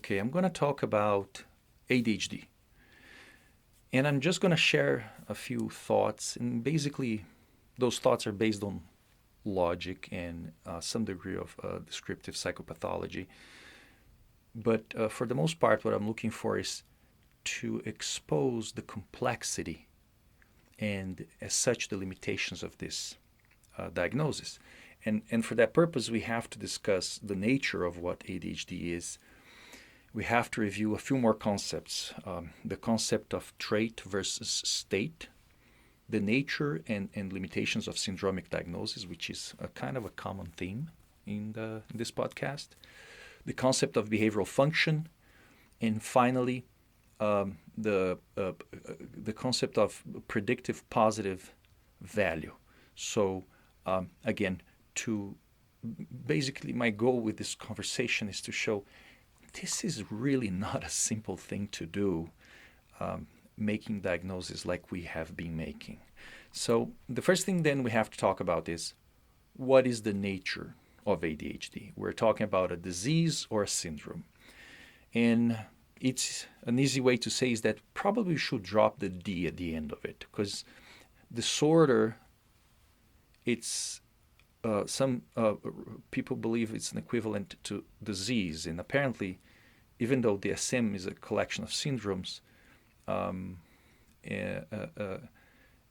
Okay, I'm going to talk about ADHD. And I'm just going to share a few thoughts. And basically, those thoughts are based on logic and some degree of descriptive psychopathology. But for the most part, what I'm looking for is to expose the complexity and, as such, the limitations of this diagnosis. And for that purpose, we have to discuss the nature of what ADHD is. We have to review a few more concepts. The concept of trait versus state, the nature and limitations of syndromic diagnosis, which is a kind of a common theme in this podcast, the concept of behavioral function, and finally, the concept of predictive positive value. So again, basically my goal with this conversation is to show this is really not a simple thing to do, making diagnoses like we have been making. So the first thing then we have to talk about is what is the nature of ADHD? We're talking about a disease or a syndrome. And it's an easy way to say is that probably we should drop the D at the end of it, because disorder, it's some people believe it's an equivalent to disease, and apparently, even though DSM is a collection of syndromes,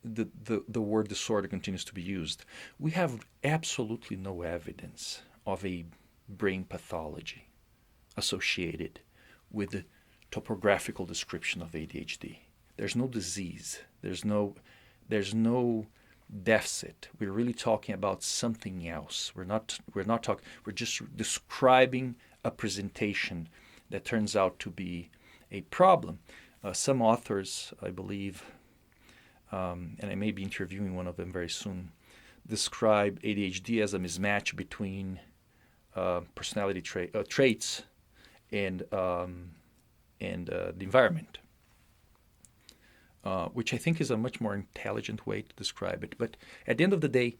the word disorder continues to be used. We have absolutely no evidence of a brain pathology associated with the topographical description of ADHD. There's no disease. There's no deficit. We're really talking about something else. We're not talking. We're just describing a presentation that turns out to be a problem. Some authors, I believe, and I may be interviewing one of them very soon, describe ADHD as a mismatch between personality traits and the environment. Which I think is a much more intelligent way to describe it. But at the end of the day,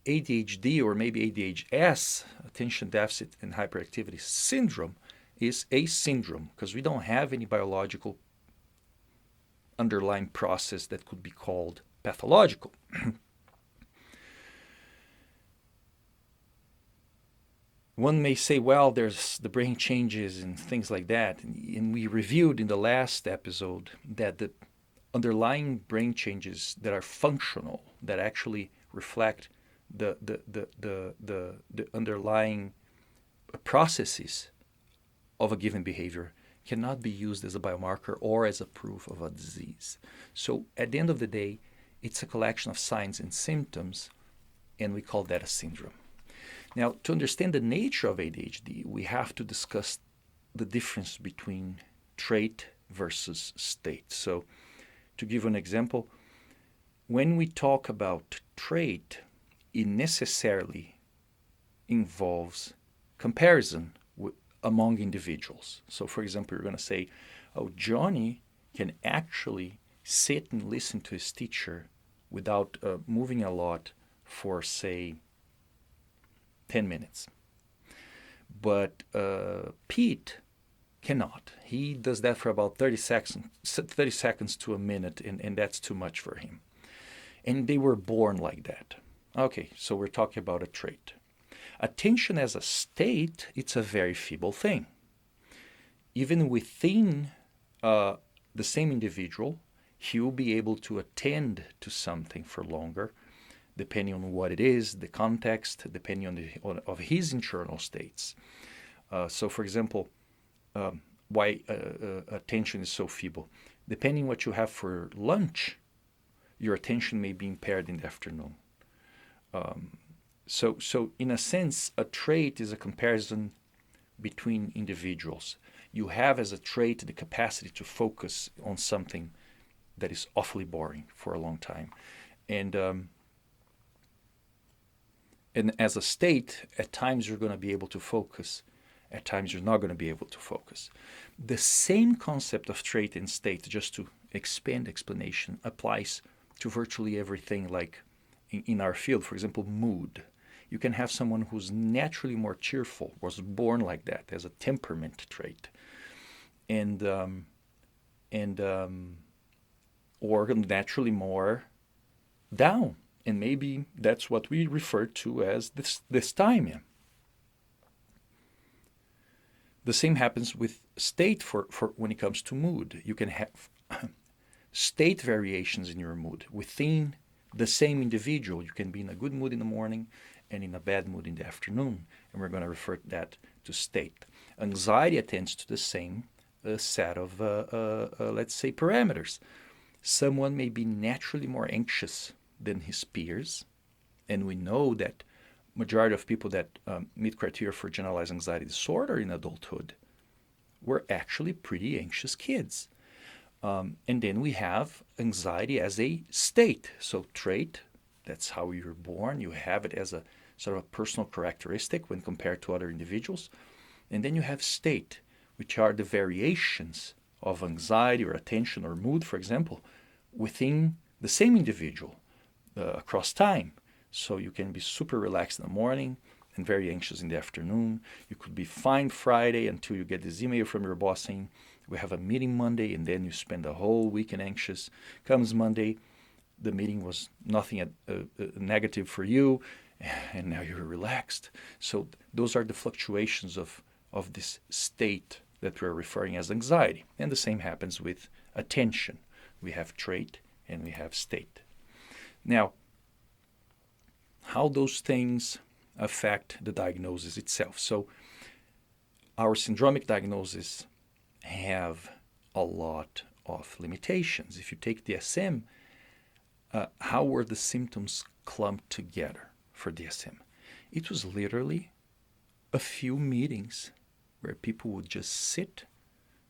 ADHD, or maybe ADHS, attention deficit and hyperactivity syndrome, is a syndrome because we don't have any biological underlying process that could be called pathological. One may say, well, there's the brain changes and things like that. And we reviewed in the last episode that the underlying brain changes that are functional, that actually reflect the underlying processes of a given behavior, cannot be used as a biomarker or as a proof of a disease. So at the end of the day, it's a collection of signs and symptoms, and we call that a syndrome. Now, to understand the nature of ADHD, we have to discuss the difference between trait versus state. So to give an example, when we talk about trait, it necessarily involves comparison among individuals. So for example, you're going to say, oh, Johnny can actually sit and listen to his teacher without moving a lot for, say, 10 minutes. But Pete cannot. He does that for about 30 seconds to a minute, and that's too much for him. And they were born like that. Okay, so we're talking about a trait. Attention as a state, it's a very feeble thing. Even within the same individual, he will be able to attend to something for longer, depending on what it is, the context, depending on of his internal states. So, for example, why attention is so feeble. Depending what you have for lunch, your attention may be impaired in the afternoon. So in a sense, a trait is a comparison between individuals. You have as a trait the capacity to focus on something that is awfully boring for a long time. And as a state, at times you're going to be able to focus. At times you're not going to be able to focus. The same concept of trait and state, just to expand explanation, applies to virtually everything, like in our field. For example, mood. You can have someone who's naturally more cheerful, was born like that, as a temperament trait. and or naturally more down. And maybe that's what we refer to as dysthymia. The same happens with state for when it comes to mood. You can have state variations in your mood within the same individual. You can be in a good mood in the morning and in a bad mood in the afternoon. And we're going to refer to that to state. Anxiety attends to the same set of, let's say, parameters. Someone may be naturally more anxious than his peers, and we know that majority of people that meet criteria for generalized anxiety disorder in adulthood were actually pretty anxious kids. And then we have anxiety as a state. So trait, that's how you're born. You have it as a sort of a personal characteristic when compared to other individuals. And then you have state, which are the variations of anxiety or attention or mood, for example, within the same individual across time. So you can be super relaxed in the morning and very anxious in the afternoon. You could be fine Friday until you get this email from your boss saying, we have a meeting Monday, and then you spend the whole weekend anxious. Comes Monday, the meeting was nothing negative for you, and now you're relaxed. So those are the fluctuations of this state that we're referring as anxiety. And the same happens with attention. We have trait and we have state. Now, how those things affect the diagnosis itself. So our syndromic diagnoses have a lot of limitations. If you take DSM, how were the symptoms clumped together for DSM? It was literally a few meetings where people would just sit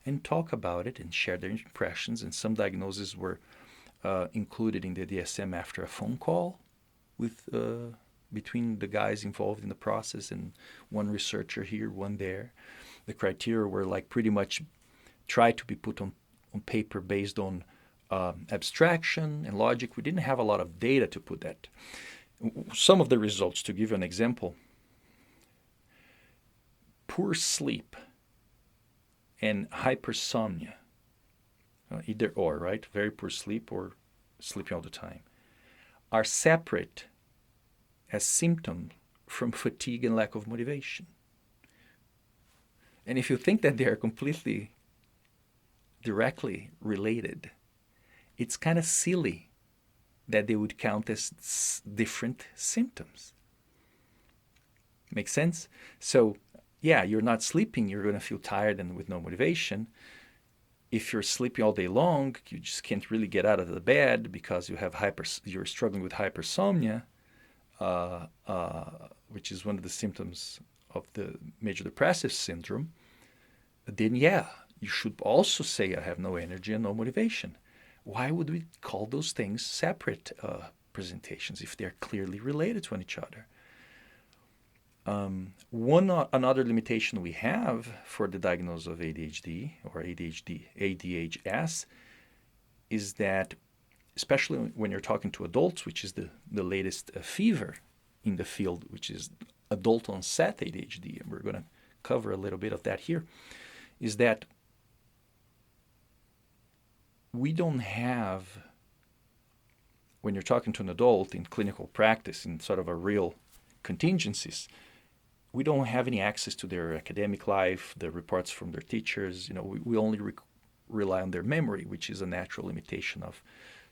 and talk about it and share their impressions, and some diagnoses were included in the DSM after a phone call with between the guys involved in the process, and one researcher here, one there. The criteria were like pretty much tried to be put on paper based on abstraction and logic. We didn't have a lot of data to put that. Some of the results, to give you an example, poor sleep and hypersomnia, either or, right? Very poor sleep or sleeping all the time, are separate as symptoms from fatigue and lack of motivation. And if you think that they are completely directly related, it's kind of silly that they would count as different symptoms. Make sense? So, yeah, you're not sleeping, you're going to feel tired and with no motivation. If you're sleeping all day long, you just can't really get out of the bed because you're struggling with hypersomnia, which is one of the symptoms of the major depressive syndrome. Then, yeah, you should also say I have no energy and no motivation. Why would we call those things separate presentations if they're clearly related to each other? Another limitation we have for the diagnosis of ADHD or ADHS is that, especially when you're talking to adults, which is the latest fever in the field, which is adult onset ADHD, and we're going to cover a little bit of that here, is that we don't have, when you're talking to an adult in clinical practice, in sort of a real contingencies, we don't have any access to their academic life, the reports from their teachers. We only rely on their memory, which is a natural limitation of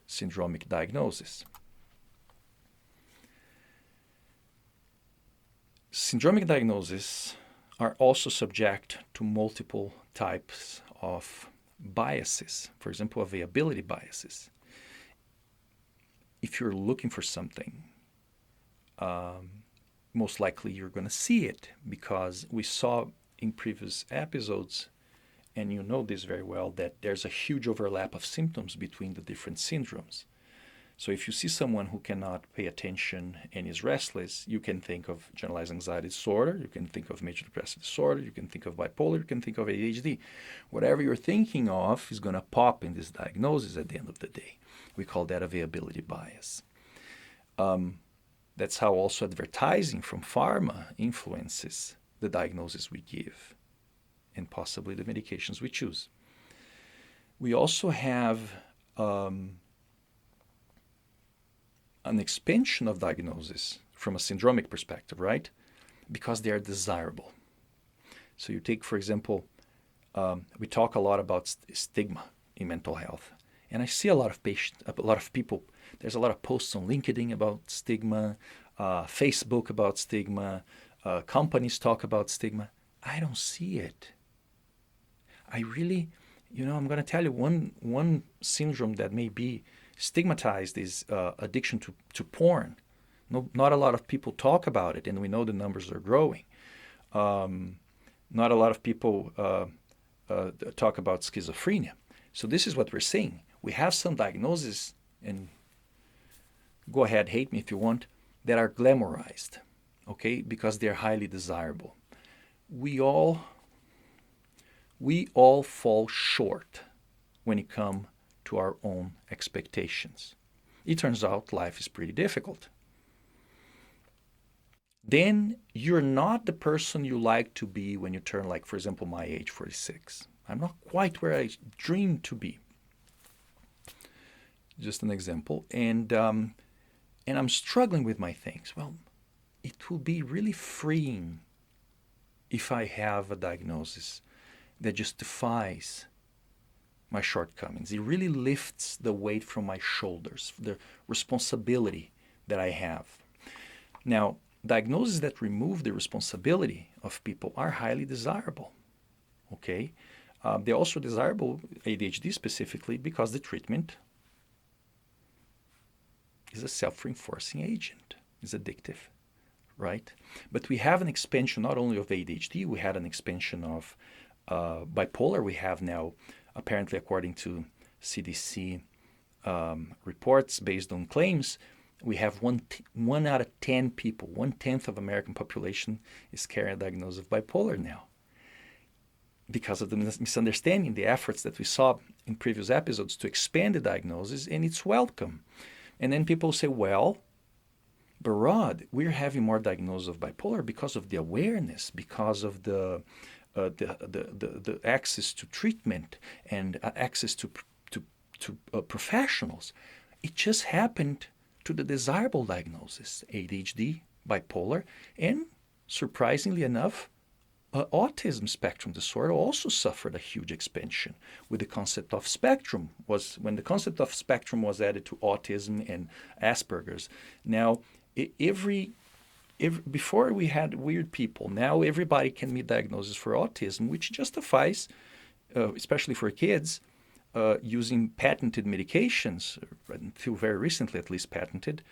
syndromic diagnosis. Syndromic diagnoses are also subject to multiple types of biases, for example, availability biases. If you're looking for something, most likely you're going to see it, because we saw in previous episodes, and you know this very well, that there's a huge overlap of symptoms between the different syndromes. So if you see someone who cannot pay attention and is restless, you can think of generalized anxiety disorder, you can think of major depressive disorder, you can think of bipolar, you can think of ADHD. Whatever you're thinking of is going to pop in this diagnosis at the end of the day. We call that availability bias. That's how also advertising from pharma influences the diagnosis we give and possibly the medications we choose. We also have an expansion of diagnosis from a syndromic perspective, right? Because they are desirable. So you take, for example, we talk a lot about stigma in mental health. And I see a lot of people, there's a lot of posts on LinkedIn about stigma, Facebook about stigma, companies talk about stigma. I don't see it. I really, I'm going to tell you one syndrome that may be stigmatized is addiction to porn. No, not a lot of people talk about it, and we know the numbers are growing. Not a lot of people talk about schizophrenia. So this is what we're seeing. We have some diagnoses, and go ahead, hate me if you want, that are glamorized, okay, because they're highly desirable. We all fall short when it comes to our own expectations. It turns out life is pretty difficult. Then you're not the person you like to be when you turn, like, for example, my age, 46. I'm not quite where I dreamed to be. Just an example. And I'm struggling with my things. Well, it will be really freeing if I have a diagnosis that justifies my shortcomings. It really lifts the weight from my shoulders, the responsibility that I have. Now, diagnoses that remove the responsibility of people are highly desirable. Okay? They're also desirable, ADHD specifically, because the treatment is a self-reinforcing agent, is addictive, right? But we have an expansion not only of ADHD, we had an expansion of bipolar. We have now, apparently according to CDC reports based on claims, we have one out of 10 people, 1/10 of American population is carrying a diagnosis of bipolar now. Because of the misunderstanding, the efforts that we saw in previous episodes to expand the diagnosis, and it's welcome. And then people say, well, but Rod, we're having more diagnoses of bipolar because of the awareness, because of the access to treatment and access to professionals. It just happened to the desirable diagnosis, ADHD, bipolar, and surprisingly enough, autism spectrum disorder also suffered a huge expansion with the concept of spectrum. When the concept of spectrum was added to autism and Asperger's. Now, before we had weird people, now everybody can meet diagnosis for autism, which justifies, especially for kids, using patented medications, until very recently at least patented,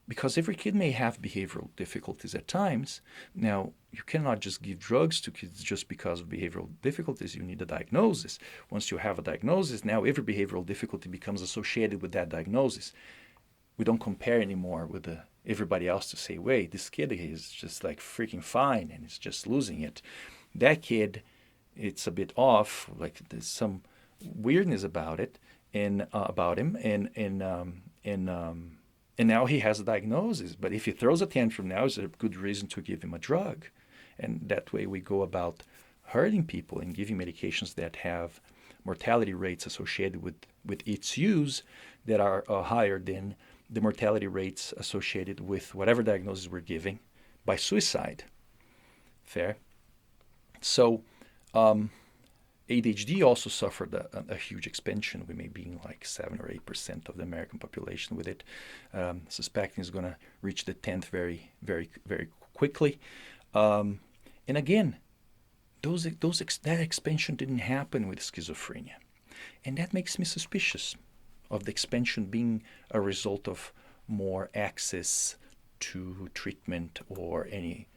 because every kid may have behavioral difficulties at times. Now, you cannot just give drugs to kids just because of behavioral difficulties. You need a diagnosis. Once you have a diagnosis, now every behavioral difficulty becomes associated with that diagnosis. We don't compare anymore with everybody else to say, wait, this kid is just like freaking fine and is just losing it. That kid, it's a bit off, like there's some weirdness about it and about him, and now he has a diagnosis. But if he throws a tantrum now, is a good reason to give him a drug. And that way we go about hurting people and giving medications that have mortality rates associated with its use that are higher than the mortality rates associated with whatever diagnosis we're giving by suicide. Fair? So ADHD also suffered a huge expansion. We may be in like 7 or 8% of the American population with it. Suspecting is going to reach the 10th very, very, very quickly. And again, that expansion didn't happen with schizophrenia. And that makes me suspicious of the expansion being a result of more access to treatment or any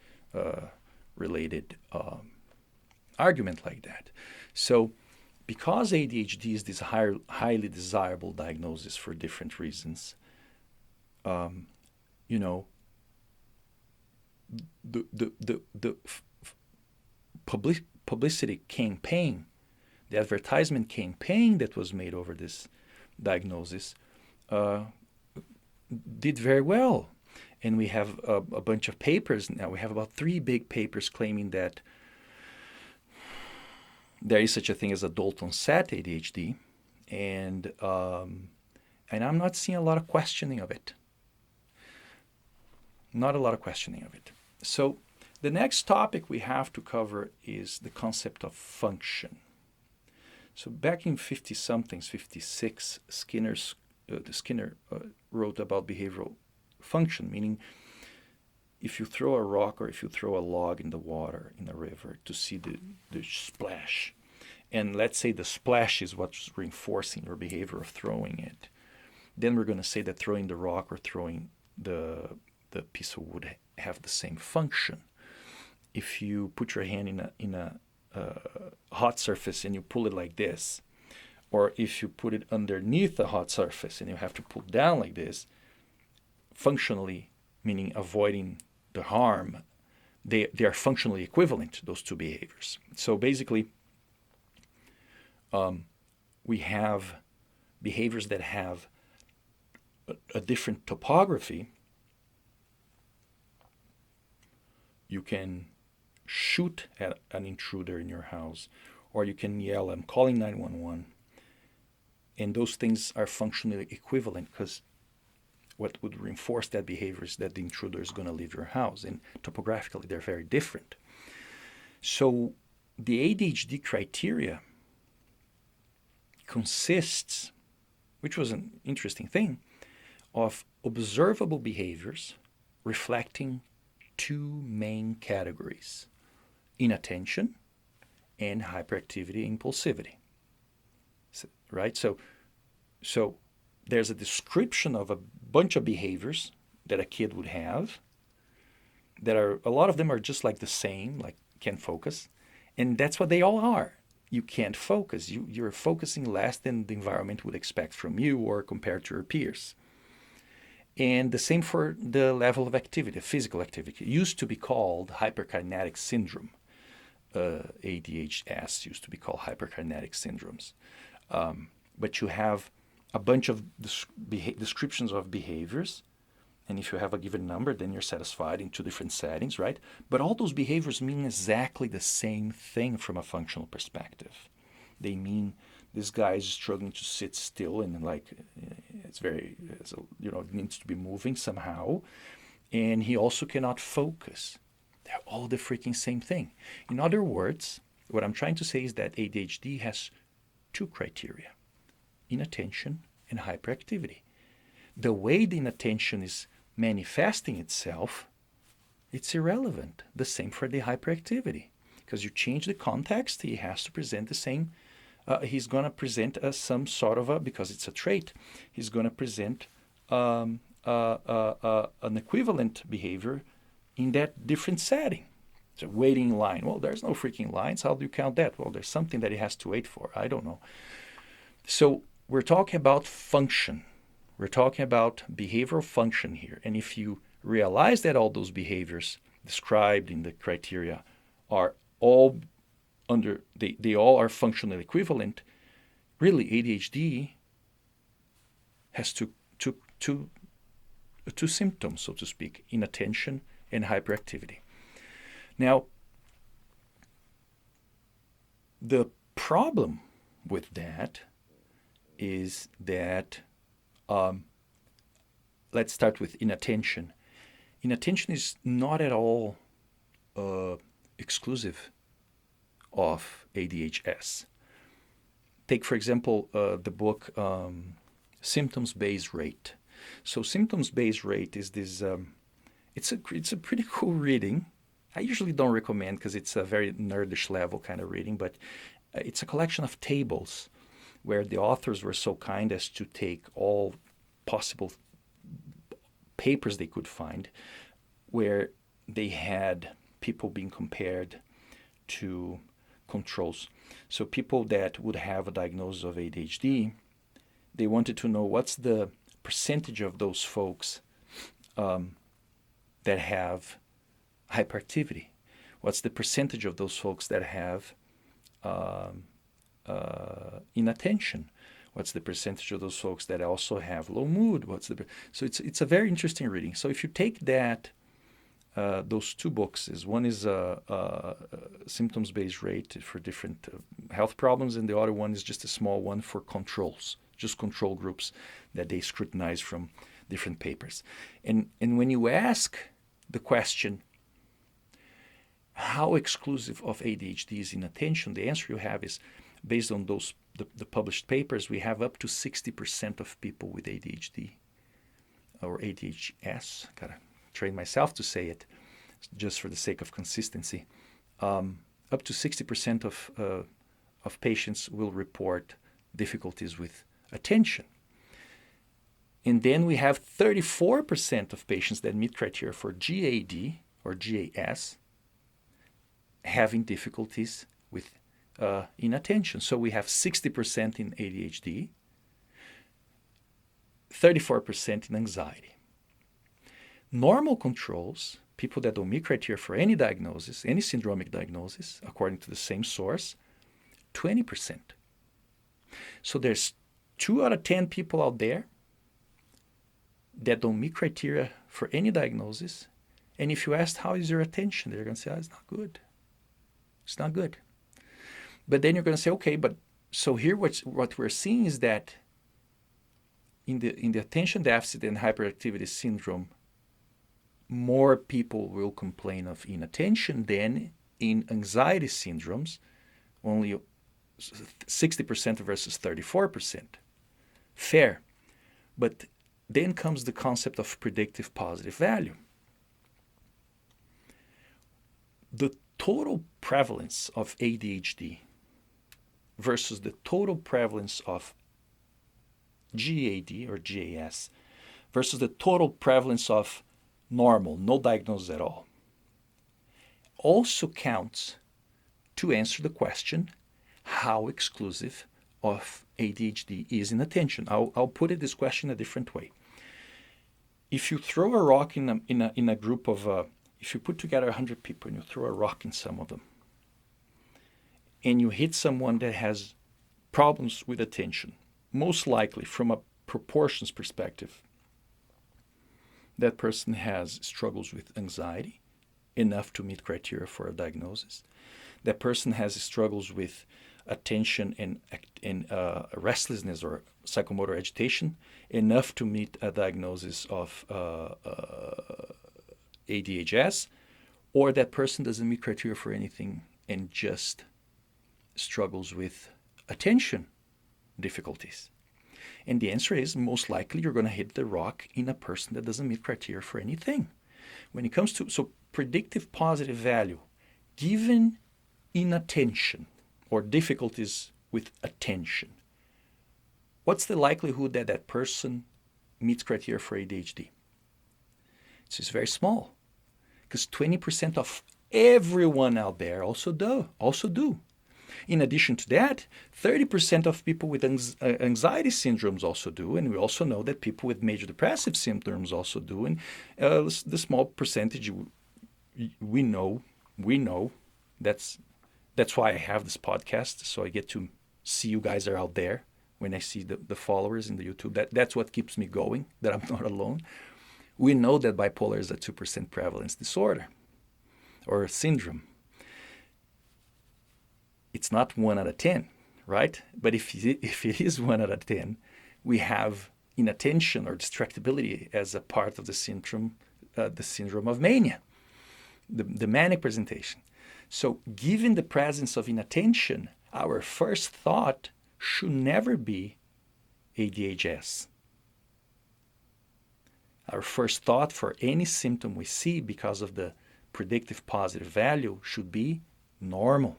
related argument like that. So because ADHD is this highly desirable diagnosis for different reasons, the publicity campaign, the advertisement campaign that was made over this diagnosis did very well. And we have a bunch of papers now. We have about 3 big papers claiming that there is such a thing as adult onset ADHD, and I'm not seeing a lot of questioning of it. Not a lot of questioning of it. So the next topic we have to cover is the concept of function. So back in 50-somethings, 56, Skinner wrote about behavioral function, meaning if you throw a rock or if you throw a log in the water in a river to see the splash, and let's say the splash is what's reinforcing your behavior of throwing it, then we're going to say that throwing the rock or throwing the piece of wood have the same function. If you put your hand in a hot surface and you pull it like this, or if you put it underneath a hot surface and you have to pull down like this, functionally, meaning avoiding the harm, they are functionally equivalent, those two behaviors. So basically, we have behaviors that have a different topography. You can shoot at an intruder in your house, or you can yell, "I'm calling 911." And those things are functionally equivalent, because what would reinforce that behavior is that the intruder is going to leave your house. And topographically, they're very different. So the ADHD criteria consists, which was an interesting thing, of observable behaviors reflecting two main categories: inattention and hyperactivity, impulsivity. Right? So there's a description of a bunch of behaviors that a kid would have that are, a lot of them are just like the same, like can't focus. And that's what they all are. You can't focus. You're focusing less than the environment would expect from you or compared to your peers. And the same for the level of activity, physical activity. It used to be called hyperkinetic syndrome. ADHS used to be called hyperkinetic syndromes. But you have a bunch of descriptions of behaviors, and if you have a given number, then you're satisfied in two different settings, right? But all those behaviors mean exactly the same thing from a functional perspective. They mean this guy is struggling to sit still, and like it needs to be moving somehow, and he also cannot focus. They're all the freaking same thing. In other words, what I'm trying to say is that ADHD has two criteria: inattention and hyperactivity. The way the inattention is manifesting itself, it's irrelevant. The same for the hyperactivity. Because you change the context, he has to present the same. He's going to present some sort of because it's a trait, he's going to present an equivalent behavior in that different setting. So waiting in line. Well, there's no freaking lines. How do you count that? Well, there's something that he has to wait for. I don't know. So we're talking about function. We're talking about behavioral function here. And if you realize that all those behaviors described in the criteria are all they all are functionally equivalent, really ADHD has two symptoms, so to speak: inattention and hyperactivity. Now, the problem with that is that, let's start with inattention. Inattention is not at all exclusive of ADHS. Take, for example, the book Symptoms-Based Rate. So symptoms-based rate is this, it's a pretty cool reading. I usually don't recommend because it's a very nerdish level kind of reading, but it's a collection of tables where the authors were so kind as to take all possible papers they could find where they had people being compared to controls. So people that would have a diagnosis of ADHD, they wanted to know what's the percentage of those folks that have hyperactivity. What's the percentage of those folks that have inattention? What's the percentage of those folks that also have low mood? So it's a very interesting reading. So if you take that those two boxes. One is a symptoms-based rate for different health problems, and the other one is just a small one for controls, just control groups that they scrutinize from different papers. And when you ask the question, how exclusive of ADHD is inattention, the answer you have is, based on those the published papers, we have up to 60% of people with ADHD or ADHS. Gotta train myself to say it just for the sake of consistency. Up to 60% of patients will report difficulties with attention. And then we have 34% of patients that meet criteria for GAD or GAS having difficulties with inattention. So we have 60% in ADHD, 34% in anxiety. Normal controls, people that don't meet criteria for any diagnosis, any syndromic diagnosis, according to the same source, 20%. So there's 2 out of 10 people out there that don't meet criteria for any diagnosis. And if you ask, how is your attention? They're going to say, it's not good. It's not good. But then you're going to say, okay, but so here what we're seeing is that in the attention deficit and hyperactivity syndrome, more people will complain of inattention than in anxiety syndromes, only 60% versus 34%. Fair. But then comes the concept of predictive positive value. The total prevalence of ADHD versus the total prevalence of GAD or GAS versus the total prevalence of normal, no diagnosis at all, also counts to answer the question, how exclusive of ADHD is inattention. I'll put it this question a different way. If you throw a rock in a group of, if you put together 100 people and you throw a rock in some of them, and you hit someone that has problems with attention, most likely from a proportions perspective, that person has struggles with anxiety, enough to meet criteria for a diagnosis. That person has struggles with attention and restlessness or psychomotor agitation, enough to meet a diagnosis of ADHS, or that person doesn't meet criteria for anything and just struggles with attention difficulties. And the answer is, most likely you're going to hit the rock in a person that doesn't meet criteria for anything. When it comes to, so predictive positive value, given inattention or difficulties with attention, what's the likelihood that that person meets criteria for ADHD? It's very small, because 20% of everyone out there also do. In addition to that, 30% of people with anxiety syndromes also do, and we also know that people with major depressive symptoms also do, and the small percentage we know, that's why I have this podcast, so I get to see you guys are out there when I see the followers in the YouTube. That's what keeps me going, that I'm not alone. We know that bipolar is a 2% prevalence disorder or syndrome. It's not 1 out of 10, right? But if it is 1 out of 10, we have inattention or distractibility as a part of the syndrome of mania, the manic presentation. So given the presence of inattention, our first thought should never be ADHS. Our first thought for any symptom we see because of the predictive positive value should be normal,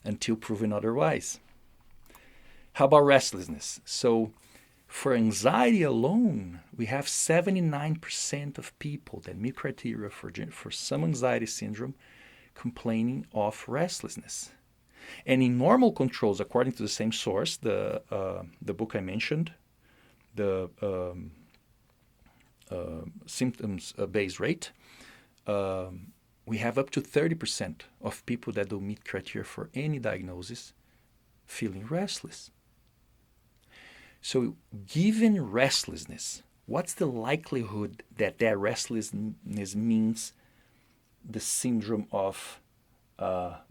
until proven otherwise. How about restlessness? So for anxiety alone, we have 79% of people that meet criteria for some anxiety syndrome complaining of restlessness. And in normal controls, according to the same source, the book I mentioned, the symptoms-based rate, we have up to 30% of people that don't meet criteria for any diagnosis feeling restless. So given restlessness what's the likelihood that that restlessness means the syndrome of,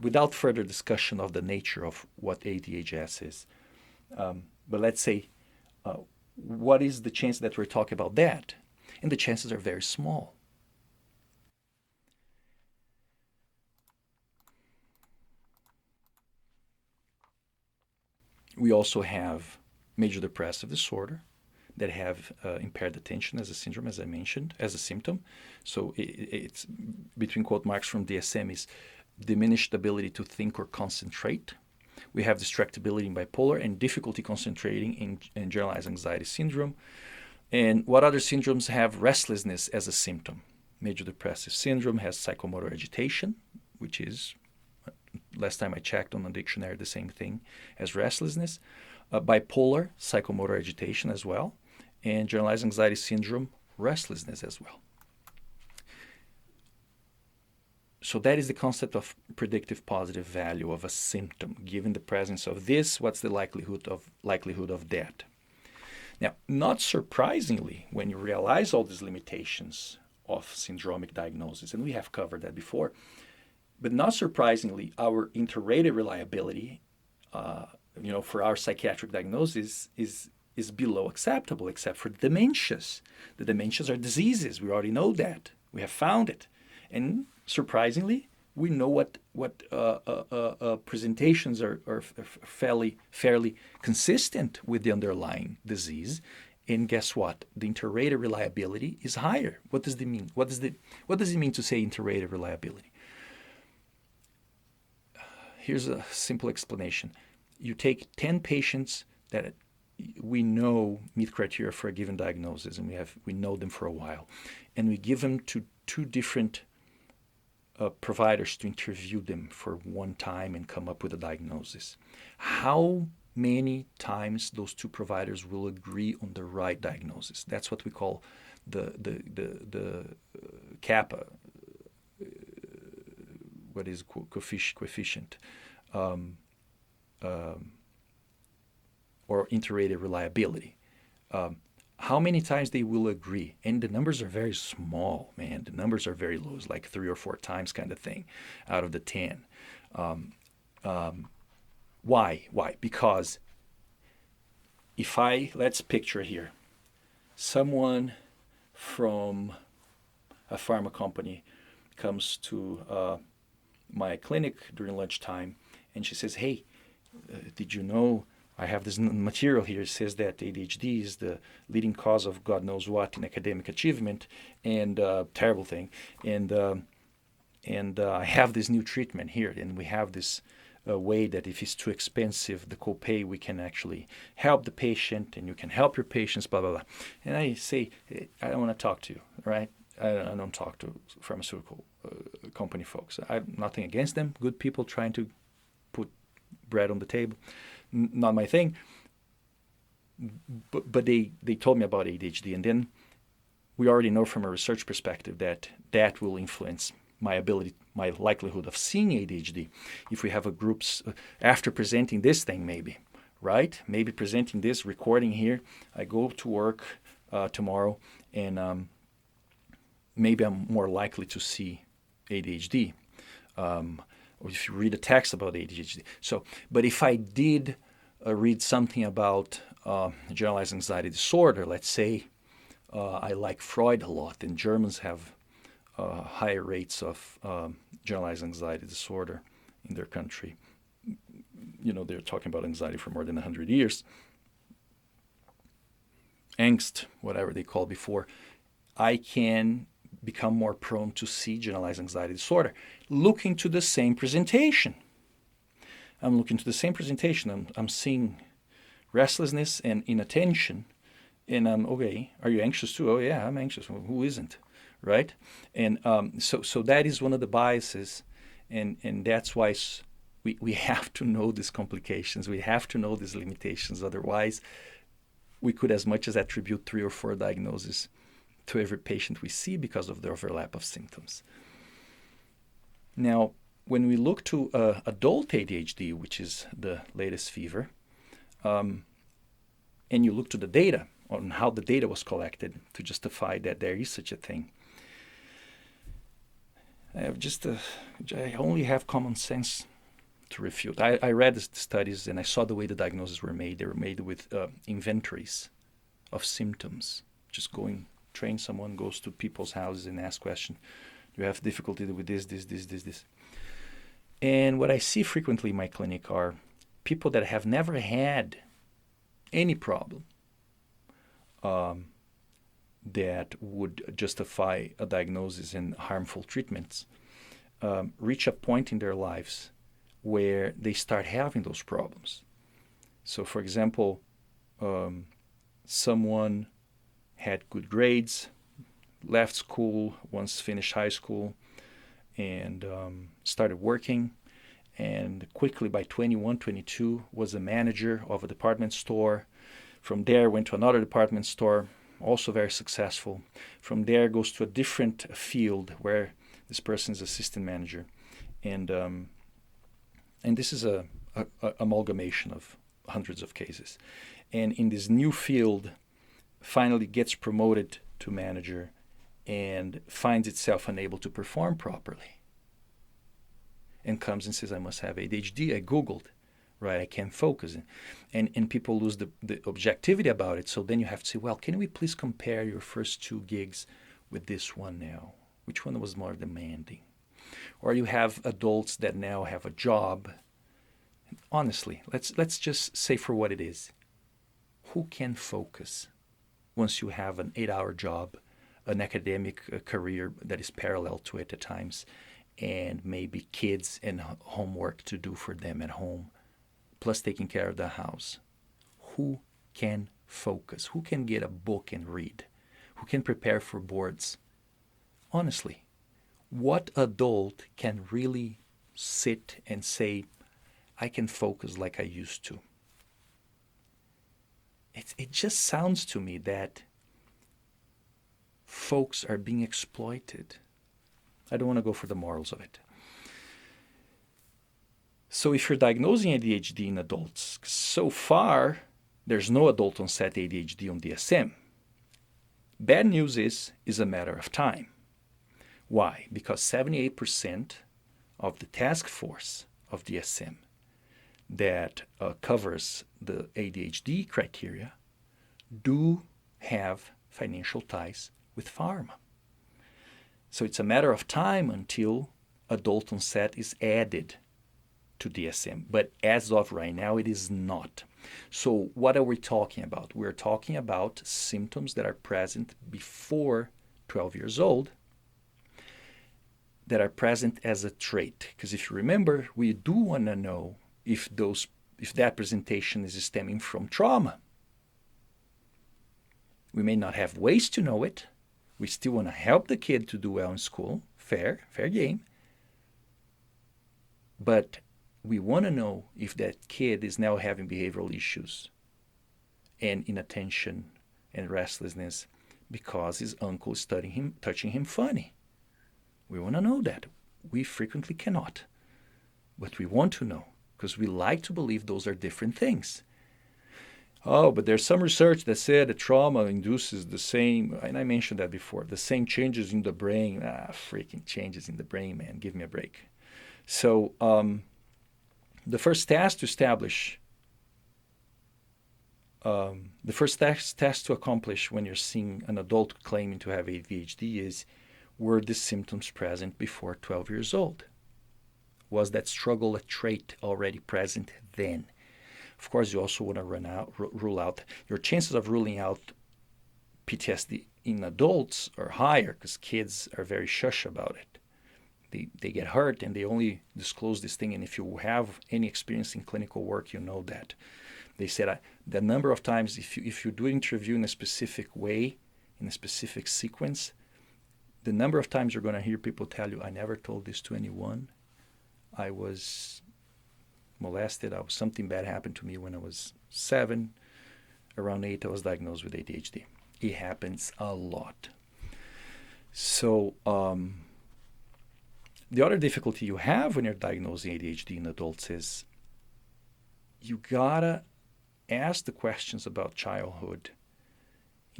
without further discussion of the nature of what ADHS is. But let's say, what is the chance that we're talking about that? And the chances are very small. We also have major depressive disorder that have impaired attention as a syndrome, as I mentioned, as a symptom. So it's between quote marks from DSM is diminished ability to think or concentrate. We have distractibility in bipolar and difficulty concentrating in generalized anxiety syndrome. And what other syndromes have restlessness as a symptom? Major depressive syndrome has psychomotor agitation, which is, last time I checked on the dictionary, the same thing as restlessness. Bipolar, psychomotor agitation as well. And generalized anxiety syndrome, restlessness as well. So that is the concept of predictive positive value of a symptom. Given the presence of this, what's the likelihood of that? Now, not surprisingly, when you realize all these limitations of syndromic diagnosis, and we have covered that before, but not surprisingly, our inter-rater reliability, for our psychiatric diagnosis is below acceptable, except for dementias. The dementias are diseases. We already know that. We have found it. And surprisingly, we know what presentations are fairly consistent with the underlying disease. And guess what? The inter-rater reliability is higher. What does it mean? What does it mean to say inter-rater reliability? Here's a simple explanation. You take 10 patients that we know meet criteria for a given diagnosis, and we know them for a while, and we give them to two different providers to interview them for one time and come up with a diagnosis. How many times those two providers will agree on the right diagnosis? That's what we call the kappa. What is coefficient? Or inter-rater reliability. How many times they will agree. And the numbers are very small, man. The numbers are very low. It's like 3 or 4 times kind of thing out of the 10. Why? Because let's picture here, someone from a pharma company comes to my clinic during lunchtime, and she says, hey, did you know I have this material here. It says that ADHD is the leading cause of God knows what in academic achievement, and terrible thing. And I have this new treatment here, and we have this way that if it's too expensive, the copay, we can actually help the patient, and you can help your patients, blah, blah, blah. And I say, I don't want to talk to you, right? I don't talk to pharmaceutical company folks. I'm nothing against them. Good people trying to put bread on the table. Not my thing, but they told me about ADHD, and then we already know from a research perspective that will influence my likelihood of seeing ADHD. If we have a groups after presenting this thing, maybe presenting this recording here, I go to work tomorrow, and maybe I'm more likely to see ADHD. Or if you read a text about ADHD. But if I did read something about generalized anxiety disorder, let's say I like Freud a lot, and Germans have higher rates of generalized anxiety disorder in their country. They're talking about anxiety for more than 100 years. Angst, whatever they called before, I can become more prone to see generalized anxiety disorder. Looking to the same presentation. I'm seeing restlessness and inattention. And okay, are you anxious too? Oh yeah, I'm anxious. Well, who isn't? Right? And so that is one of the biases. And that's why we have to know these complications. We have to know these limitations. Otherwise, we could as much as attribute 3 or 4 diagnoses to every patient we see because of the overlap of symptoms. Now, when we look to adult ADHD, which is the latest fever, and you look to the data, on how the data was collected to justify that there is such a thing. I only have common sense to refute. I read the studies and I saw the way the diagnoses were made. They were made with inventories of symptoms. Just train someone, goes to people's houses and asks questions. You have difficulty with this. And what I see frequently in my clinic are people that have never had any problem that would justify a diagnosis and harmful treatments, reach a point in their lives where they start having those problems. So, for example, someone had good grades, left school, once finished high school, and started working, and quickly by 21, 22 was a manager of a department store. From there went to another department store, also very successful. From there goes to a different field where this person is assistant manager. And this is a amalgamation of hundreds of cases. And in this new field, finally gets promoted to manager and finds itself unable to perform properly. And comes and says, I must have ADHD. I Googled, right? I can't focus. And people lose the objectivity about it. So then you have to say, well, can we please compare your first 2 gigs with this one now? Which one was more demanding? Or you have adults that now have a job. Honestly, let's just say for what it is. Who can focus once you have an 8-hour job, an academic career that is parallel to it at times, and maybe kids and homework to do for them at home, plus taking care of the house? Who can focus? Who can get a book and read? Who can prepare for boards? Honestly, what adult can really sit and say, I can focus like I used to? It just sounds to me that folks are being exploited. I don't want to go for the morals of it. So if you're diagnosing ADHD in adults, so far there's no adult onset ADHD on DSM. Bad news is a matter of time. Why? Because 78% of the task force of DSM that covers the ADHD criteria do have financial ties with pharma. So it's a matter of time until adult onset is added to DSM. But as of right now, it is not. So what are we talking about? We're talking about symptoms that are present before 12 years old that are present as a trait. Because if you remember, we do want to know if that presentation is stemming from trauma. We may not have ways to know it. We still want to help the kid to do well in school. Fair game. But we want to know if that kid is now having behavioral issues and inattention and restlessness because his uncle is touching him funny. We want to know that. We frequently cannot. But we want to know because we like to believe those are different things. Oh, but there's some research that said that trauma induces the same, and I mentioned that before, the same changes in the brain. Freaking changes in the brain, man. Give me a break. So the first test to establish, the first test to accomplish when you're seeing an adult claiming to have ADHD is, were the symptoms present before 12 years old? Was that struggle a trait already present then? Of course, you also want to rule out. Your chances of ruling out PTSD in adults are higher because kids are very shush about it. They get hurt and they only disclose this thing. And if you have any experience in clinical work, you know that. They said the number of times if you do an interview in a specific way, in a specific sequence, the number of times you're going to hear people tell you, I never told this to anyone. I was molested. Something bad happened to me when I was 7. Around 8, I was diagnosed with ADHD. It happens a lot. So the other difficulty you have when you're diagnosing ADHD in adults is you gotta ask the questions about childhood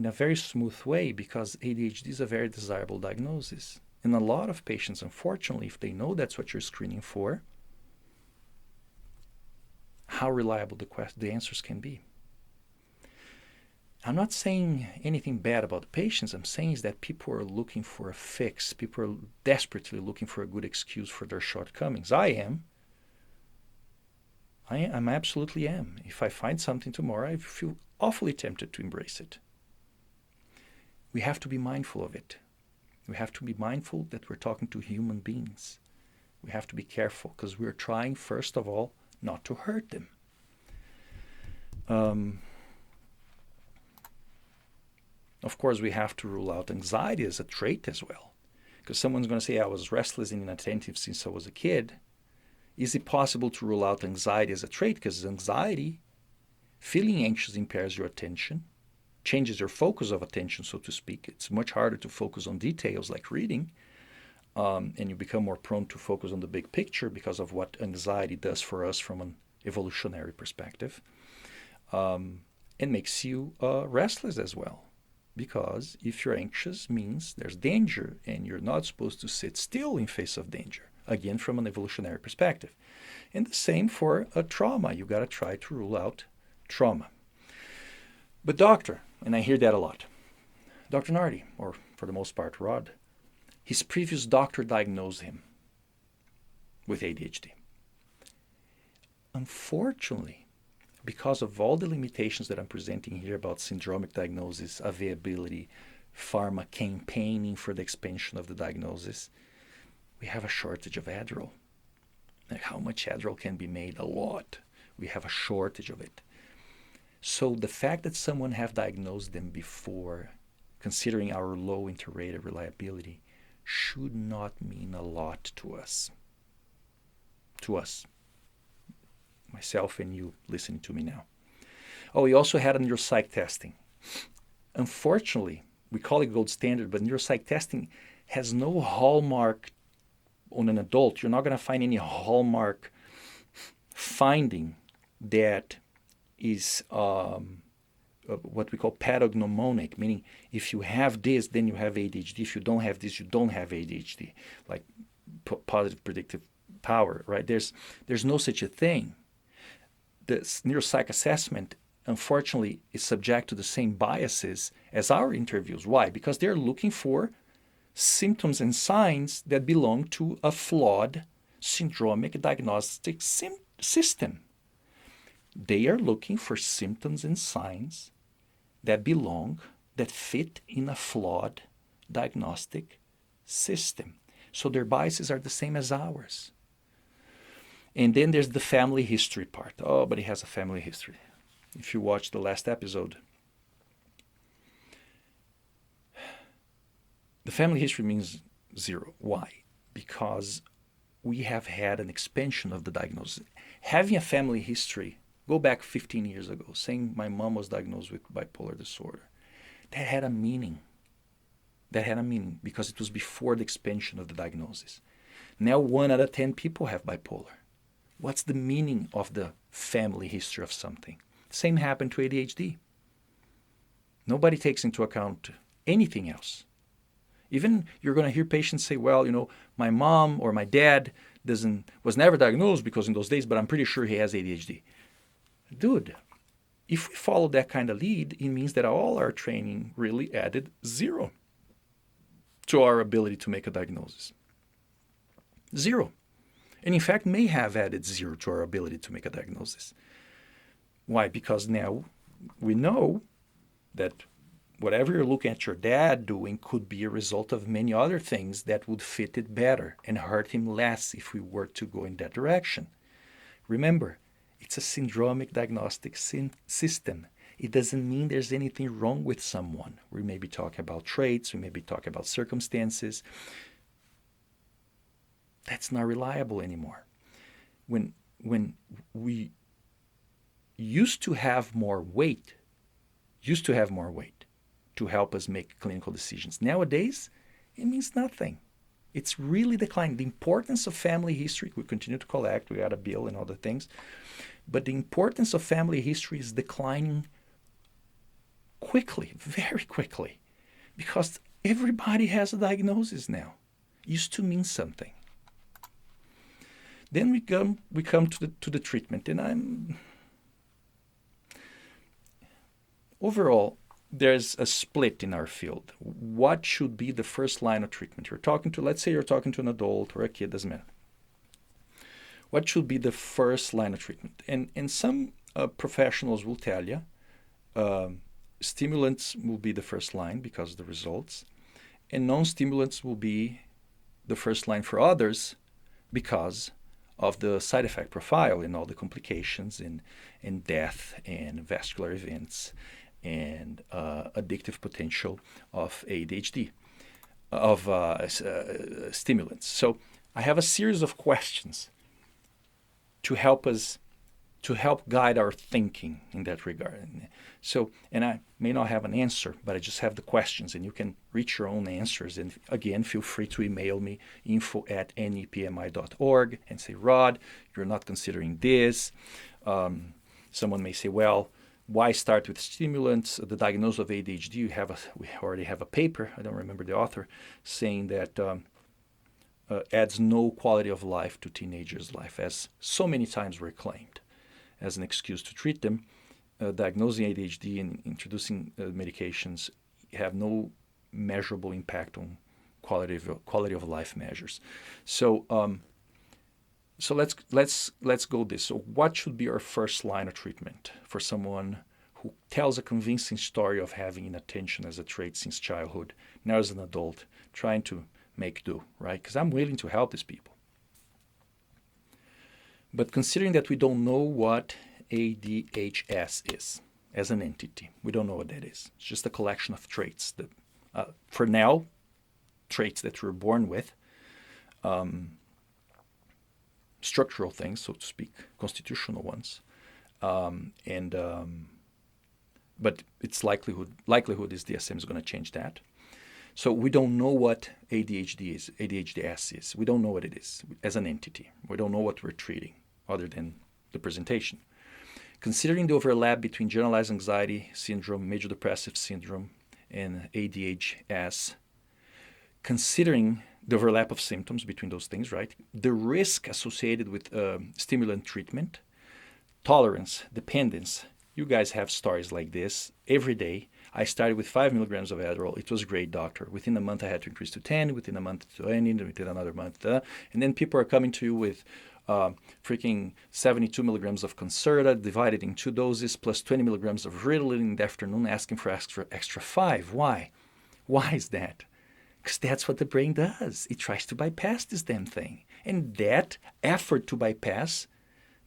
in a very smooth way, because ADHD is a very desirable diagnosis. And a lot of patients, unfortunately, if they know that's what you're screening for, how reliable the answers can be. I'm not saying anything bad about the patients. I'm saying is that people are looking for a fix. People are desperately looking for a good excuse for their shortcomings. I am. I absolutely am. If I find something tomorrow, I feel awfully tempted to embrace it. We have to be mindful of it. We have to be mindful that we're talking to human beings. We have to be careful because we're trying, first of all, not to hurt them. Of course, we have to rule out anxiety as a trait as well. Because someone's going to say, I was restless and inattentive since I was a kid. Is it possible to rule out anxiety as a trait? Because anxiety, feeling anxious impairs your attention, changes your focus of attention, so to speak. It's much harder to focus on details like reading. And you become more prone to focus on the big picture because of what anxiety does for us from an evolutionary perspective. And makes you restless as well. Because if you're anxious, means there's danger, and you're not supposed to sit still in face of danger, again, from an evolutionary perspective. And the same for a trauma. You got to try to rule out trauma. But doctor, and I hear that a lot, Dr. Nardi, or for the most part, Rod, his previous doctor diagnosed him with ADHD. Unfortunately, because of all the limitations that I'm presenting here about syndromic diagnosis, availability, pharma campaigning for the expansion of the diagnosis, we have a shortage of Adderall. Like how much Adderall can be made? A lot. We have a shortage of it. So the fact that someone have diagnosed them before, considering our low inter-rater reliability, should not mean a lot to us. To us. Myself and you listening to me now. Oh, we also had a neuropsych testing. Unfortunately, we call it gold standard, but neuropsych testing has no hallmark on an adult. You're not going to find any hallmark finding that is what we call pathognomonic, meaning if you have this, then you have ADHD. If you don't have this, you don't have ADHD, like positive predictive power, right? There's no such a thing. The neuropsych assessment, unfortunately, is subject to the same biases as our interviews. Why? Because they're looking for symptoms and signs that belong to a flawed syndromic diagnostic system. They are looking for symptoms and signs that fit in a flawed diagnostic system. So their biases are the same as ours. And then there's the family history part. Oh, but he has a family history. If you watch the last episode, the family history means zero. Why? Because we have had an expansion of the diagnosis. Having a family history, go back 15 years ago, saying my mom was diagnosed with bipolar disorder, that had a meaning. That had a meaning because it was before the expansion of the diagnosis. Now 1 out of 10 people have bipolar. What's the meaning of the family history of something? Same happened to ADHD. Nobody takes into account anything else. Even you're going to hear patients say, well, my mom or my dad was never diagnosed because in those days, but I'm pretty sure he has ADHD. Dude, if we follow that kind of lead, it means that all our training really added zero to our ability to make a diagnosis. Zero. And in fact, may have added zero to our ability to make a diagnosis. Why? Because now we know that whatever you're looking at your dad doing could be a result of many other things that would fit it better and hurt him less if we were to go in that direction. Remember, it's a syndromic diagnostic system. It doesn't mean there's anything wrong with someone. We may be talking about traits, we may be talking about circumstances. That's not reliable anymore. When we used to have more weight to help us make clinical decisions. Nowadays, it means nothing. It's really declining. The importance of family history, we continue to collect, we got a bill and other things, but the importance of family history is declining quickly, very quickly, because everybody has a diagnosis now. It used to mean something. Then we come to the treatment, and overall, there's a split in our field. What should be the first line of treatment? Let's say you're talking to an adult or a kid, doesn't matter. What should be the first line of treatment? And some professionals will tell you stimulants will be the first line because of the results, and non-stimulants will be the first line for others because of the side effect profile and all the complications and death and vascular events and addictive potential of ADHD, of stimulants. So I have a series of questions to help guide our thinking in that regard. So, and I may not have an answer, but I just have the questions, and you can reach your own answers. And again, feel free to email me, info@nepmi.org, and say, Rod, you're not considering this. Someone may say, well, why start with stimulants? The diagnosis of ADHD, we already have a paper, I don't remember the author, saying that adds no quality of life to teenagers' life, as so many times were claimed as an excuse to treat them. Diagnosing ADHD and introducing medications have no measurable impact on quality of life measures. So let's go this. So what should be our first line of treatment for someone who tells a convincing story of having inattention as a trait since childhood, now as an adult, trying to make do, right? Because I'm willing to help these people. But considering that we don't know what ADHS is as an entity, we don't know what that is. It's just a collection of traits that, for now, traits that we're born with, structural things, so to speak, constitutional ones, but its likelihood is DSM is going to change that. So we don't know what ADHDS is. We don't know what it is as an entity. We don't know what we're treating other than the presentation. Considering the overlap between generalized anxiety syndrome, major depressive syndrome, and ADHS, considering the overlap of symptoms between those things, right? The risk associated with stimulant treatment, tolerance, dependence. You guys have stories like this every day. I started with 5 milligrams of Adderall. It was great, doctor. Within a month, I had to increase to 10. Within a month, to 20. Within another month. And then people are coming to you with freaking 72 milligrams of Concerta divided in 2 doses plus 20 milligrams of Ritalin in the afternoon, asking for extra 5. Why? Why is that? Because that's what the brain does. It tries to bypass this damn thing. And that effort to bypass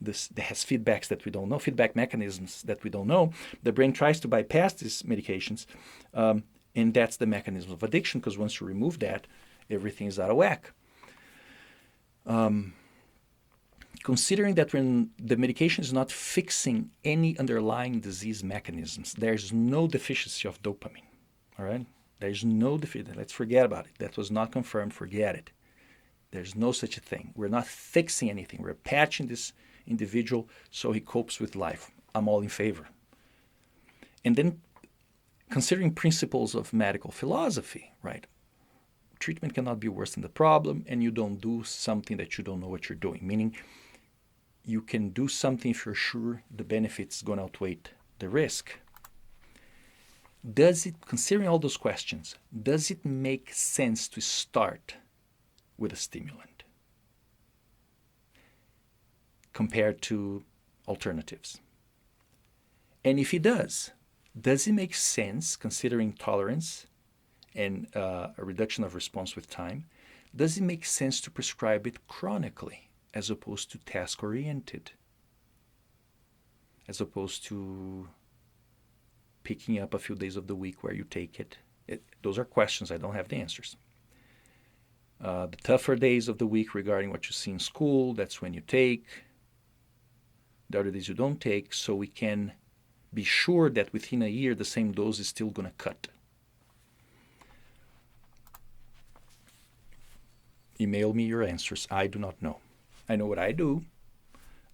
this has feedbacks that we don't know, feedback mechanisms that we don't know. The brain tries to bypass these medications, and that's the mechanism of addiction, because once you remove that, everything is out of whack. Considering that when the medication is not fixing any underlying disease mechanisms, there's no deficiency of dopamine, all right? There's no deficiency. Let's forget about it. That was not confirmed. Forget it. There's no such a thing. We're not fixing anything. We're patching this individual so he copes with life. I'm all in favor. And then considering principles of medical philosophy, right? Treatment cannot be worse than the problem, and you don't do something that you don't know what you're doing. Meaning you can do something if you're sure the benefits going to outweigh the risk. Does it, considering all those questions, does it make sense to start with a stimulant compared to alternatives? And if it does it make sense, considering tolerance and a reduction of response with time, does it make sense to prescribe it chronically as opposed to task-oriented, as opposed to picking up a few days of the week where you take it? Those are questions. I don't have the answers. The tougher days of the week regarding what you see in school, that's when you take. The other days you don't take, so we can be sure that within a year the same dose is still going to cut. Email me your answers. I do not know. I know what I do,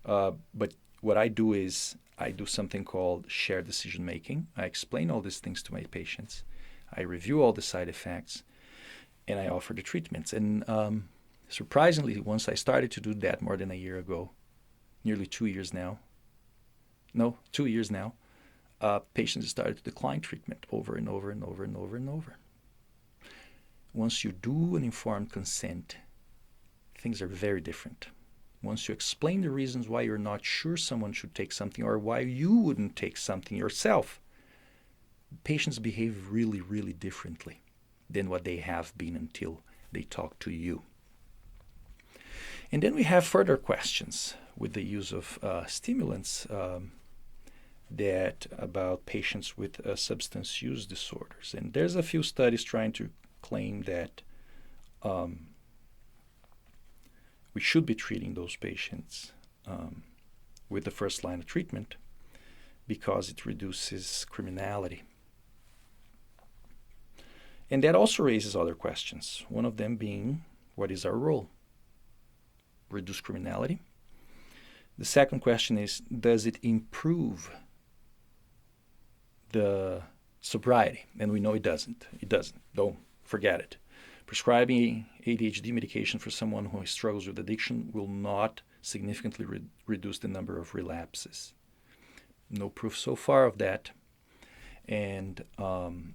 but what I do is I do something called shared decision making. I explain all these things to my patients. I review all the side effects, and I offer the treatments. And surprisingly, once I started to do that more than a year ago, nearly 2 years now, no, 2 years now, patients started to decline treatment over and over and over and over and over. Once you do an informed consent, things are very different. Once you explain the reasons why you're not sure someone should take something or why you wouldn't take something yourself, patients behave really, really differently than what they have been until they talk to you. And then we have further questions with the use of stimulants that about patients with substance use disorders. And there's a few studies trying to claim that we should be treating those patients with the first line of treatment because it reduces criminality. And that also raises other questions, one of them being, what is our role? Reduce criminality. The second question is, does it improve the sobriety? And we know it doesn't. It doesn't. Don't forget it. Prescribing ADHD medication for someone who struggles with addiction will not significantly reduce the number of relapses. No proof so far of that. And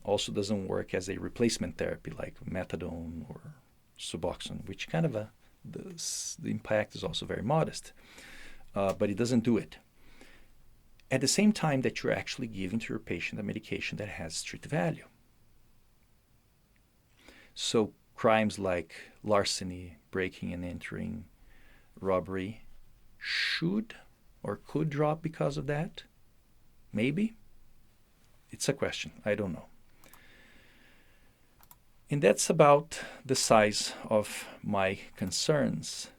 also doesn't work as a replacement therapy like methadone or Suboxone, which kind of the impact is also very modest. But it doesn't do it. At the same time that you're actually giving to your patient a medication that has street value. So crimes like larceny, breaking and entering, robbery should or could drop because of that? Maybe. It's a question. I don't know. And that's about the size of my concerns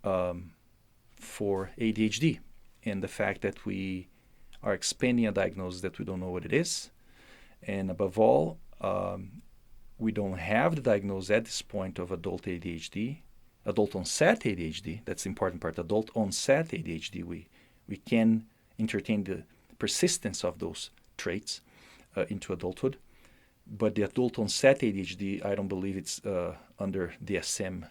for ADHD and the fact that we are expanding a diagnosis that we don't know what it is. And above all, we don't have the diagnosis at this point of adult ADHD, adult onset ADHD. That's the important part. Adult onset ADHD, we can entertain the persistence of those traits into adulthood. But the adult onset ADHD, I don't believe it's under DSM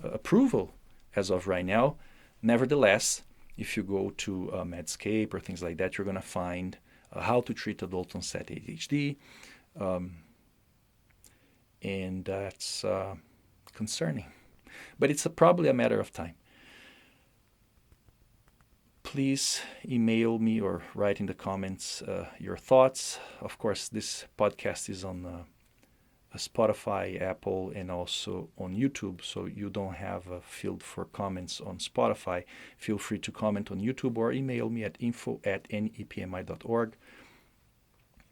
approval as of right now. Nevertheless, if you go to Medscape or things like that, you're going to find how to treat adult onset ADHD. And that's concerning. But it's probably a matter of time. Please email me or write in the comments your thoughts. Of course, this podcast is on Spotify, Apple, and also on YouTube. So you don't have a field for comments on Spotify. Feel free to comment on YouTube or email me at info@nepmi.org.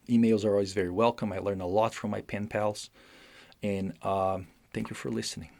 Emails are always very welcome. I learn a lot from my pen pals. And thank you for listening.